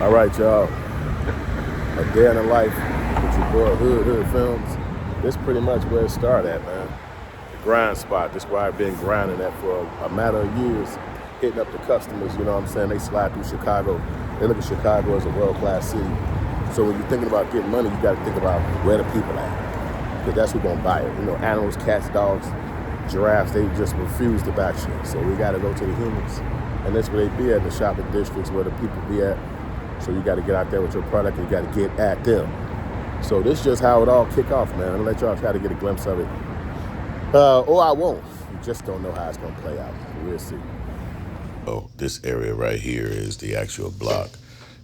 All right, y'all. A day in the life with your boy Hood Films. This pretty much where it started at, man. The grind spot. This is where I've been grinding at for a matter of years, hitting up the customers, you know what I'm saying? They slide through Chicago. They look at Chicago as a world-class city. So when you're thinking about getting money, you got to think about where the people at. Because that's who's going to buy it. You know, animals, cats, dogs, giraffes, they just refuse to buy shit. So we got to go to the humans. And that's where they be at, the shopping districts, where the people be at. So you got to get out there with your product and you got to get at them. So this is just how it all kick off, man. I'm going to let y'all try to get a glimpse of it. Or I won't. You just don't know how it's going to play out. We'll see. Oh, this area right here is the actual block.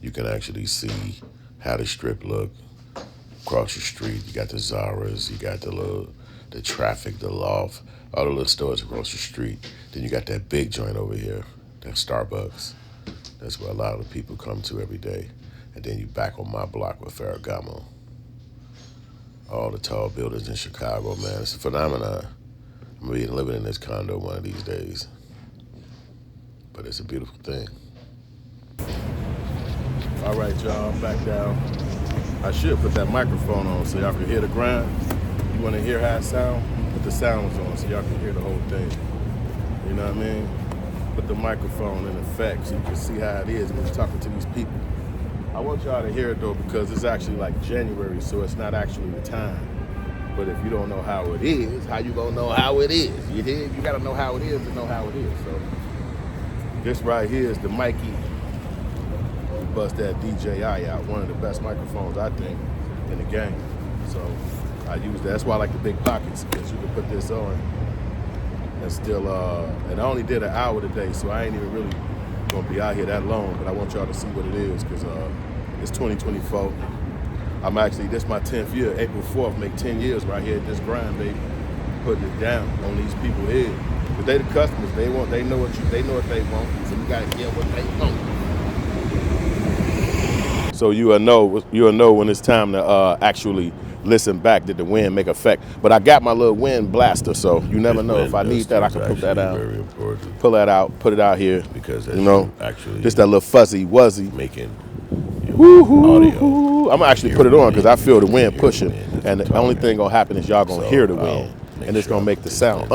You can actually see how the strip look across the street. You got the Zara's, you got the traffic, the loft, all the little stores across the street. Then you got that big joint over here, that Starbucks. That's where a lot of the people come to every day. And then you back on my block with Ferragamo. All the tall buildings in Chicago, man. It's a phenomenon. I'm gonna be living in this condo one of these days. But it's a beautiful thing. All right, y'all, I'm back down. I should put that microphone on so y'all can hear the grind. You want to hear how it sound? Put the sounds on so y'all can hear the whole thing. You know what I mean? Put the microphone in effect so you can see how it is when you're talking to these people. I want y'all to hear it though because it's actually like January, so it's not actually the time. But if you don't know how it is, how you gonna know how it is? You hear? You gotta know how it is to know how it is. So this right here is the Mikey. We bust that DJI out, one of the best microphones I think in the game. So I use that. That's why I like the big pockets because you can put this on and still. And I only did an hour today, so I ain't even really gonna be out here that long. But I want y'all to see what it is because it's 2024. I'm actually, this is my 10th year. April 4th, make 10 years right here at this grind, baby. Putting it down on these people here. But they the customers. They know what they want. So you gotta get what they want. So you'll know when it's time to actually listen back. Did the wind make effect? But I got my little wind blaster, so you never know. If I need that, I can put that out. Very important. Pull that out, put it out here. Because you know, actually just that little fuzzy wuzzy. Making audio. I'm gonna actually put it on because I feel the wind pushing, and the only thing gonna happen is y'all gonna hear the wind, and it's gonna make the sound.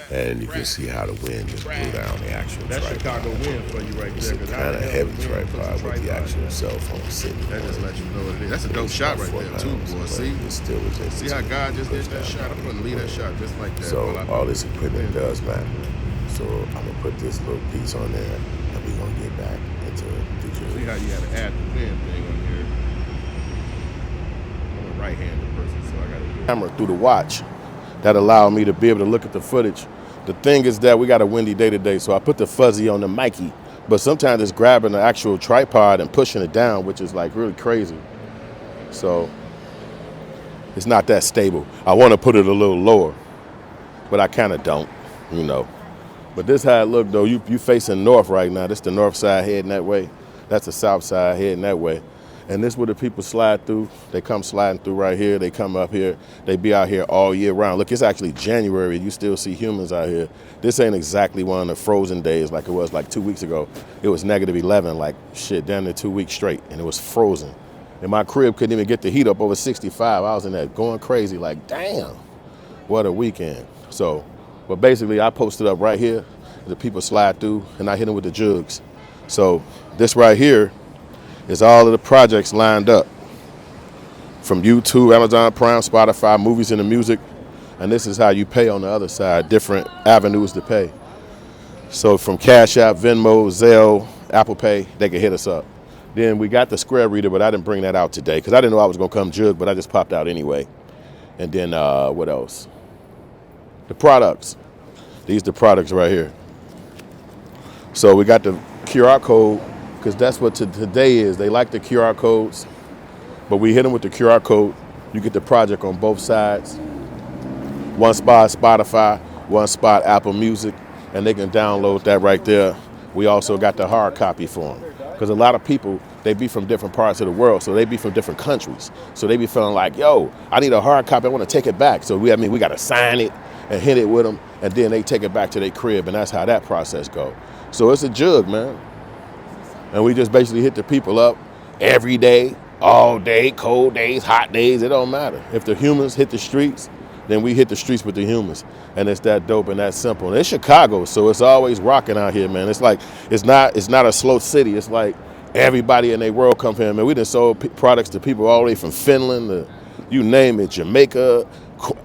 And you can see how the wind just blew down the actual That's tripod. Chicago wind for you right It's there. a kind of heavy tripod with the actual cell phone sitting. That just lets you know what it is. That's a dope shot right there too, boy. See how God just did that shot? I'm gonna leave that shot just like that. So all this equipment does matter. So I'm gonna put this little piece on there, and we're gonna get back into the See jig. how you had to add the wind thing on here. I'm a right-handed person, so I gotta do camera through the watch. That allowed me to be able to look at the footage. The thing is that we got a windy day today, so I put the fuzzy on the Mikey. But sometimes it's grabbing the actual tripod and pushing it down, which is like really crazy. So it's not that stable. I want to put it a little lower, but I kind of don't, you know. But this how it look though. You facing north right now. This the north side heading that way. That's the south side heading that way. And this where the people slide through. They come sliding through right here. They come up here. They be out here all year round. Look, it's actually January. You still see humans out here. This ain't exactly one of the frozen days like it was like 2 weeks ago. It was -11, like shit, down there 2 weeks straight. And it was frozen. And my crib couldn't even get the heat up over 65. I was in there going crazy like, damn, what a weekend. So, but basically I posted up right here. The people slide through and I hit them with the jugs. So this right here is all of the projects lined up from YouTube, Amazon Prime, Spotify, movies and the music. And this is how you pay on the other side, different avenues to pay. So from Cash App, Venmo, Zelle, Apple Pay, they can hit us up. Then we got the Square Reader, but I didn't bring that out today because I didn't know I was gonna come jug, but I just popped out anyway. And then what else? The products. These are the products right here. So we got the QR code because that's what today is. They like the QR codes, but we hit them with the QR code. You get the project on both sides. One spot Spotify, one spot Apple Music, and they can download that right there. We also got the hard copy for them because a lot of people, they be from different parts of the world, so they be from different countries. So they be feeling like, yo, I need a hard copy. I want to take it back. So we got to sign it and hit it with them, and then they take it back to their crib, and that's how that process goes. So it's a jug, man. And we just basically hit the people up every day, all day, cold days, hot days, it don't matter. If the humans hit the streets, then we hit the streets with the humans. And it's that dope and that simple. And it's Chicago, so it's always rocking out here, man. It's like, it's not a slow city. It's like everybody in their world come here, man. We done sold products to people all the way from Finland to, you name it, Jamaica,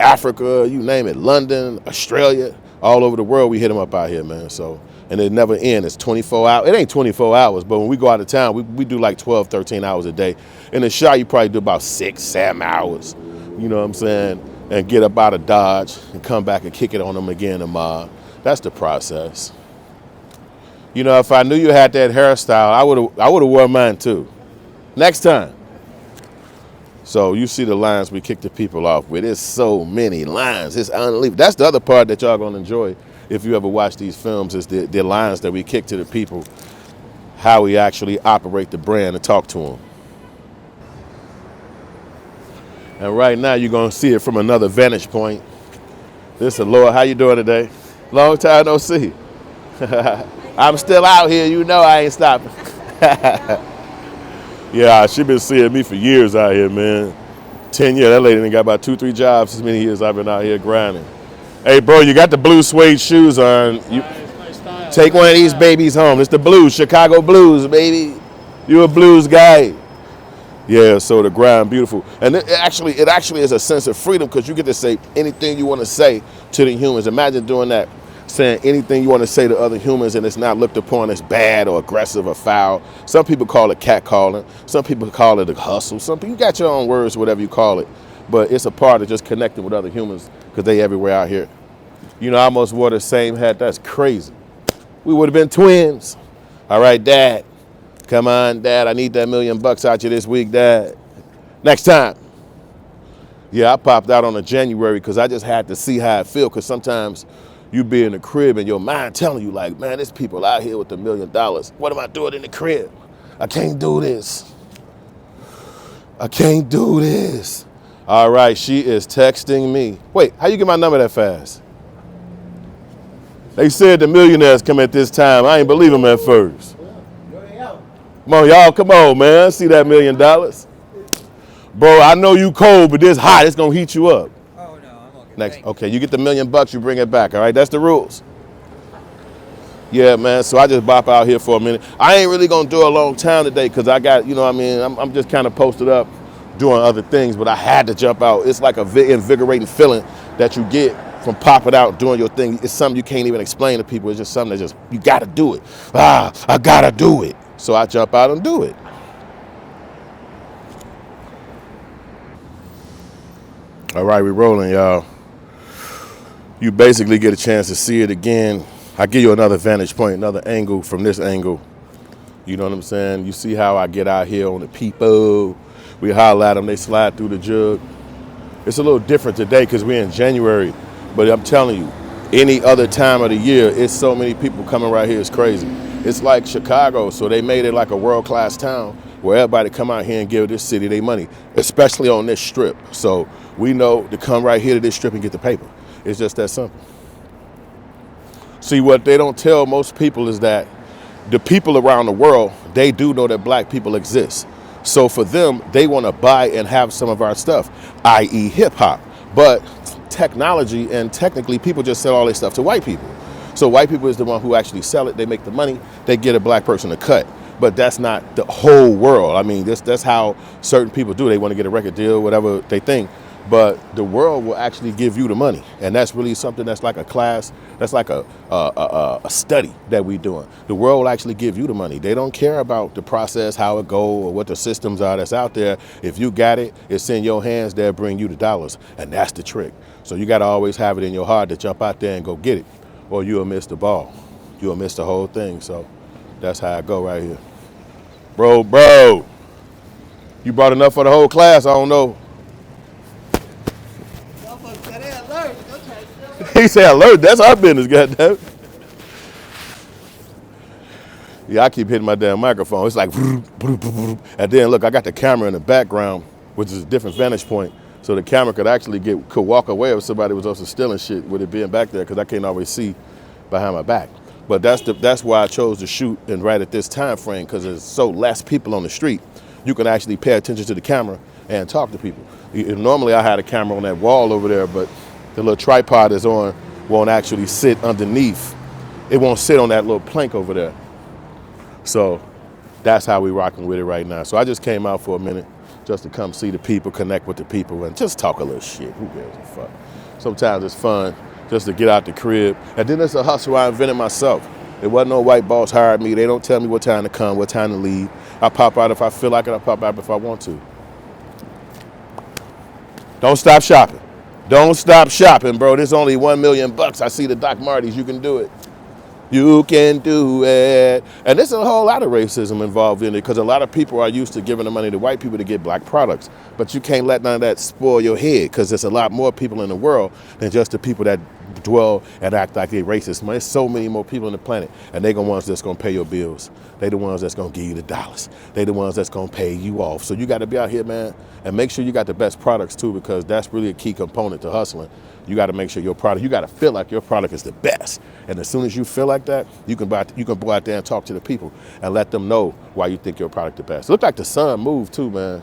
Africa, you name it, London, Australia, all over the world, we hit them up out here, man. So, and it never ends. It's 24 hours. It ain't 24 hours, but when we go out of town, we do like 12, 13 hours a day. In the shot, you probably do about 6, 7 hours. You know what I'm saying? And get up out of Dodge and come back and kick it on them again tomorrow. That's the process. You know, if I knew you had that hairstyle, I would have worn mine too. Next time. So you see the lines we kick the people off with. There's so many lines. It's unbelievable. That's the other part that y'all gonna enjoy if you ever watch these films, is the lines that we kick to the people, how we actually operate the brand and talk to them. And right now you're gonna see it from another vantage point. This is Lord, how you doing today? Long time no see. I'm still out here, you know I ain't stopping. Yeah, she been seeing me for years out here, man. 10 years, that lady done got about 2, 3 jobs as many years I've been out here grinding. Hey, bro, you got the blue suede shoes on. You take one of these babies home. It's the blues, Chicago blues, baby. You a blues guy. Yeah, so the grind, beautiful. And it actually is a sense of freedom because you get to say anything you want to say to the humans. Imagine doing that, saying anything you want to say to other humans and it's not looked upon as bad or aggressive or foul. Some people call it catcalling. Some people call it a hustle. Some people, you got your own words, whatever you call it. But it's a part of just connecting with other humans because they everywhere out here. You know, I almost wore the same hat. That's crazy. We would have been twins. All right, Dad. Come on, Dad. I need that $1 million out you this week, Dad. Next time. Yeah, I popped out on a January because I just had to see how it feel. Because sometimes you be in the crib and your mind telling you like, man, there's people out here with $1 million. What am I doing in the crib? I can't do this. I can't do this. All right, she is texting me. Wait, how you get my number that fast? They said the millionaires come at this time. I ain't believe them at first. Come on, y'all, come on, man. See that $1 million? Bro, I know you cold, but this hot. It's going to heat you up. Oh, no, I'm okay. Next, okay, you get the $1 million, you bring it back, all right? That's the rules. Yeah, man, so I just bop out here for a minute. I ain't really going to do a long time today because I got, you know what I mean, I'm just kind of posted up doing other things, but I had to jump out. It's like a invigorating feeling that you get from popping out, doing your thing. It's something you can't even explain to people. It's just something that just, you got to do it. I got to do it. So I jump out and do it. All right, we rolling, y'all. You basically get a chance to see it again. I give you another vantage point, another angle from this angle. You know what I'm saying? You see how I get out here on the people. We holler at them, they slide through the jug. It's a little different today because we're in January, but I'm telling you, any other time of the year, it's so many people coming right here, it's crazy. It's like Chicago, so they made it like a world-class town where everybody come out here and give this city their money, especially on this strip. So we know to come right here to this strip and get the paper. It's just that simple. See, what they don't tell most people is that the people around the world, they do know that black people exist. So for them, they want to buy and have some of our stuff, i.e. hip hop. But technology and technically people just sell all their stuff to white people. So white people is the one who actually sell it. They make the money. They get a black person to cut. But that's not the whole world. I mean, that's how certain people do. They want to get a record deal, whatever they think. But the world will actually give you the money. And that's really something that's like a class. That's like a study that we're doing. The world will actually give you the money. They don't care about the process, how it go, or what the systems are that's out there. If you got it, it's in your hands. They'll bring you the dollars. And that's the trick. So you got to always have it in your heart to jump out there and go get it. Or you'll miss the ball. You'll miss the whole thing. So that's how I go right here. Bro, you brought enough for the whole class? I don't know. He said alert. That's our business, goddamn. Yeah, I keep hitting my damn microphone. It's like, and then look, I got the camera in the background, which is a different vantage point. So the camera could walk away if somebody was also stealing shit with it being back there, because I can't always see behind my back. But that's why I chose to shoot and right at this time frame, because there's so less people on the street. You can actually pay attention to the camera and talk to people. Normally I had a camera on that wall over there, but the little tripod is on won't actually sit underneath. It won't sit on that little plank over there. So that's how we rocking with it right now. So I just came out for a minute just to come see the people, connect with the people, and just talk a little shit. Who gives a fuck? Sometimes it's fun just to get out the crib. And then it's a hustle I invented myself. It wasn't no white boss hired me. They don't tell me what time to come, what time to leave. I pop out if I feel like it. I pop out if I want to. Don't stop shopping. Don't stop shopping, bro. There's only $1 million. I see the Doc Martens. You can do it. You can do it. And there's a whole lot of racism involved in it, because a lot of people are used to giving the money to white people to get black products. But you can't let none of that spoil your head, because there's a lot more people in the world than just the people that dwell and act like they're racist. There's so many more people on the planet, and they the ones that's gonna pay your bills. They the ones that's gonna give you the dollars. They the ones that's gonna pay you off. So you gotta be out here, man, and make sure you got the best products too, because that's really a key component to hustling. You gotta make sure your product, you gotta feel like your product is the best. And as soon as you feel like that, you can go out there and talk to the people and let them know why you think your product the best. It looked like the sun moved too, man.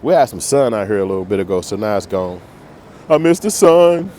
We had some sun out here a little bit ago, so now it's gone. I miss the sun.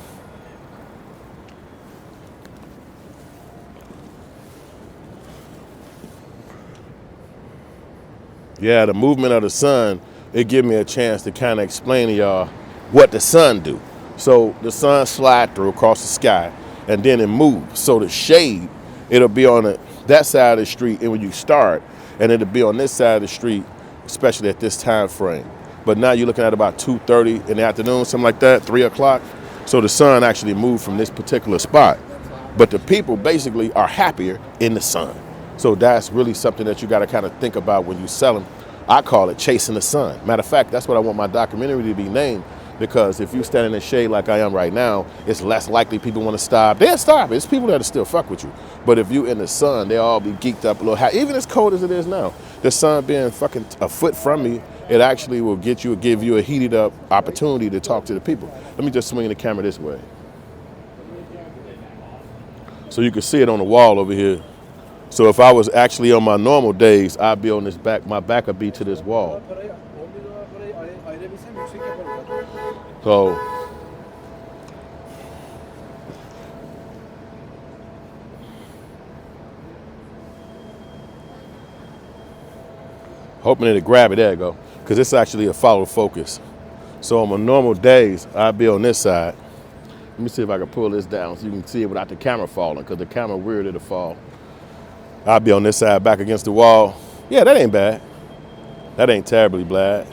Yeah, the movement of the sun, it give me a chance to kind of explain to y'all what the sun do. So the sun slide through across the sky, and then it moves. So the shade, it'll be on that side of the street, and when you start, and it'll be on this side of the street, especially at this time frame. But now you're looking at about 2:30 in the afternoon, something like that, 3 o'clock. So the sun actually moved from this particular spot. But the people basically are happier in the sun. So that's really something that you got to kind of think about when you sell them. I call it chasing the sun. Matter of fact, that's what I want my documentary to be named, because if you stand in the shade like I am right now, it's less likely people want to stop. They'll stop. It's people that'll still fuck with you. But if you in the sun, they'll all be geeked up a little high. Even as cold as it is now, the sun being fucking a foot from me, it actually will give you a heated up opportunity to talk to the people. Let me just swing the camera this way, so you can see it on the wall over here. So if I was actually on my normal days, I'd be on this back, my back would be to this wall. So hoping to grab it, there you go, because it's actually a follow focus. So on my normal days, I'd be on this side. Let me see if I can pull this down so you can see it without the camera falling, because the camera weird, it'll fall. I'll be on this side back against the wall. Yeah, that ain't bad. That ain't terribly bad.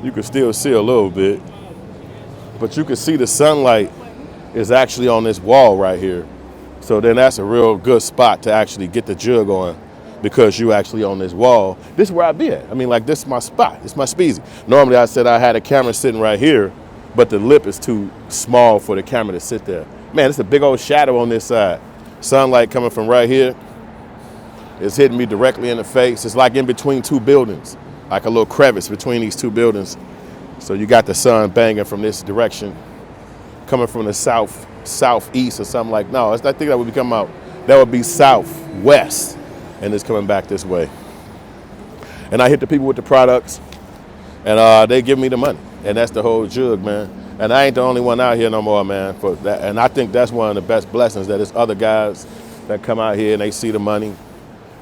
You can still see a little bit, but you can see the sunlight is actually on this wall right here. So then that's a real good spot to actually get the jug on, because you actually on this wall. This is where I be at. I mean, like, this is my spot. It's my speezy. Normally I said I had a camera sitting right here, but the lip is too small for the camera to sit there. Man, it's a big old shadow on this side. Sunlight coming from right here is hitting me directly in the face. It's like in between two buildings, like a little crevice between these two buildings. So you got the sun banging from this direction, coming from the southeast or something like, no, I think that would that would be southwest, and it's coming back this way. And I hit the people with the products, and they give me the money, and that's the whole jug, man. And I ain't the only one out here no more, man, for that. And I think that's one of the best blessings, that there's other guys that come out here and they see the money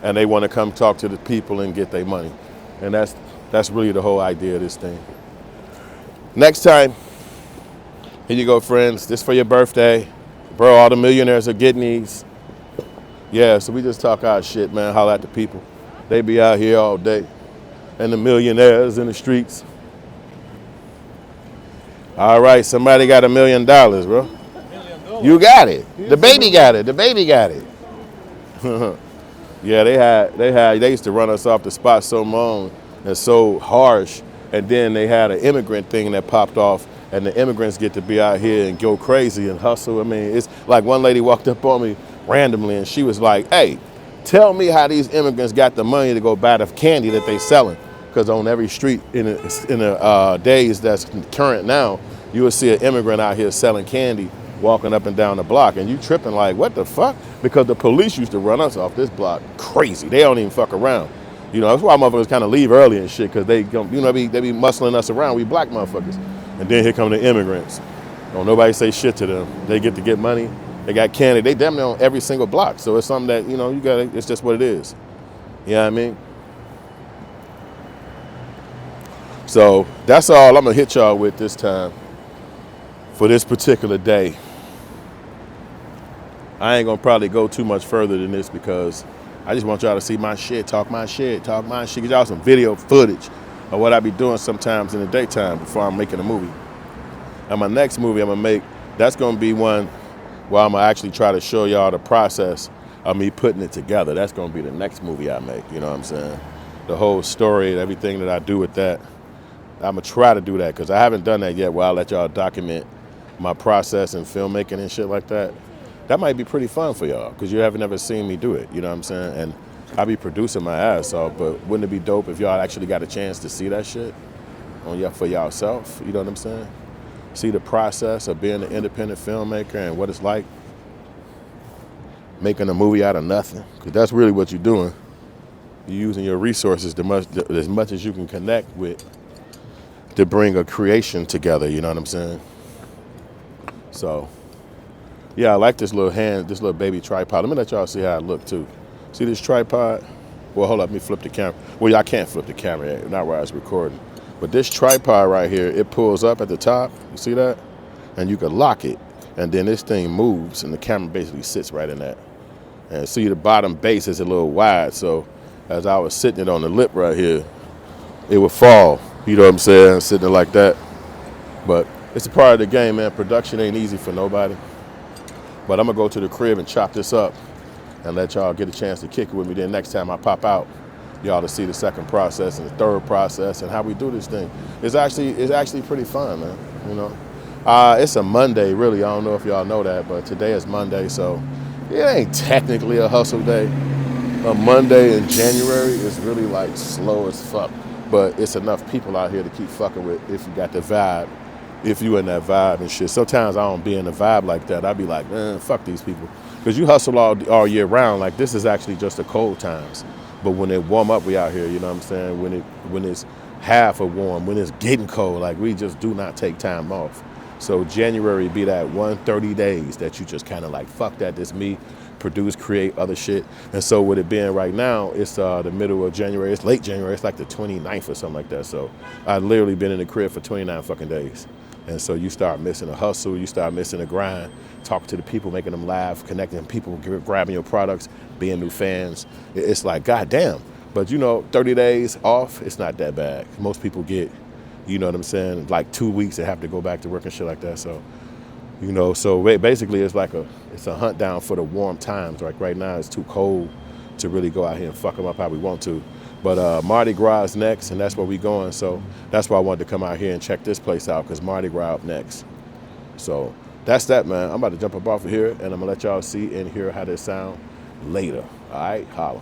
and they want to come talk to the people and get their money. And that's really the whole idea of this thing. Next time, here you go, friends. This for your birthday. Bro, all the millionaires are getting these. Yeah, so we just talk our shit, man. Holler at the people. They be out here all day. And the millionaires in the streets. All right, somebody got $1 million, bro. You got it. The baby got it. The baby got it. Yeah, they used to run us off the spot so long and so harsh, and then they had an immigrant thing that popped off, and the immigrants get to be out here and go crazy and hustle. I mean, it's like one lady walked up on me randomly, and she was like, "Hey, tell me how these immigrants got the money to go buy the candy that they selling." Because on every street in the days that's current now, you will see an immigrant out here selling candy walking up and down the block, and you tripping like, what the fuck? Because the police used to run us off this block crazy. They don't even fuck around. You know, that's why motherfuckers kind of leave early and shit, because they be muscling us around, we black motherfuckers. And then here come the immigrants. Don't nobody say shit to them. They get money. They got candy. They damn near on every single block. So it's something that, it's just what it is. You know what I mean? So that's all I'm gonna hit y'all with this time for this particular day. I ain't gonna probably go too much further than this because I just want y'all to see my shit, talk my shit, get y'all some video footage of what I be doing sometimes in the daytime before I'm making a movie. And my next movie I'm gonna make, that's gonna be one where I'm gonna actually try to show y'all the process of me putting it together. That's gonna be the next movie I make, you know what I'm saying? The whole story and everything that I do with that. I'm gonna try to do that because I haven't done that yet where I'll let y'all document my process in filmmaking and shit like that. That might be pretty fun for y'all because you haven't ever seen me do it, you know what I'm saying? And I be producing my ass off, but wouldn't it be dope if y'all actually got a chance to see that shit for yourself, you know what I'm saying? See the process of being an independent filmmaker and what it's like making a movie out of nothing, because that's really what you're doing. You're using your resources as much as you can connect with to bring a creation together, you know what I'm saying? So, yeah, I like this little baby tripod. Let me let y'all see how it look too. See this tripod? Well, hold up, let me flip the camera. Well, I can't flip the camera, not where I was recording. But this tripod right here, it pulls up at the top, you see that? And you can lock it, and then this thing moves, and the camera basically sits right in that. And see the bottom base is a little wide, so as I was sitting it on the lip right here, it would fall. You know what I'm saying? Sitting there like that. But it's a part of the game, man. Production ain't easy for nobody. But I'm going to go to the crib and chop this up and let y'all get a chance to kick it with me. Then next time I pop out, y'all to see the second process and the third process and how we do this thing. It's actually pretty fun, man. You know, it's a Monday, really. I don't know if y'all know that, but today is Monday, so it ain't technically a hustle day. A Monday in January is really like slow as fuck. But it's enough people out here to keep fucking with if you got the vibe, if you in that vibe and shit. Sometimes I don't be in the vibe like that. I be like, man, fuck these people. Because you hustle all year round. Like, this is actually just the cold times. But when it warm up, we out here, you know what I'm saying? When it's half a warm, when it's getting cold, like, we just do not take time off. So January be that 130 days that you just kind of like, fuck that, this me. Produce, create other shit. And so with it being right now, it's the middle of January. It's late January. It's like the 29th or something like that. So I've literally been in the crib for 29 fucking days. And so you start missing a hustle. You start missing a grind. Talking to the people, making them laugh, connecting people, grabbing your products, being new fans. It's like, goddamn. But 30 days off, it's not that bad. Most people get, you know what I'm saying, like 2 weeks and have to go back to work and shit like that. So, so basically it's a hunt down for the warm times. Like right now it's too cold to really go out here and fuck them up how we want to. But Mardi Gras is next, and that's where we going. So that's why I wanted to come out here and check this place out, because Mardi Gras up next. So that's that, man. I'm about to jump up off of here, and I'm going to let y'all see and hear how this sound later. All right, holla.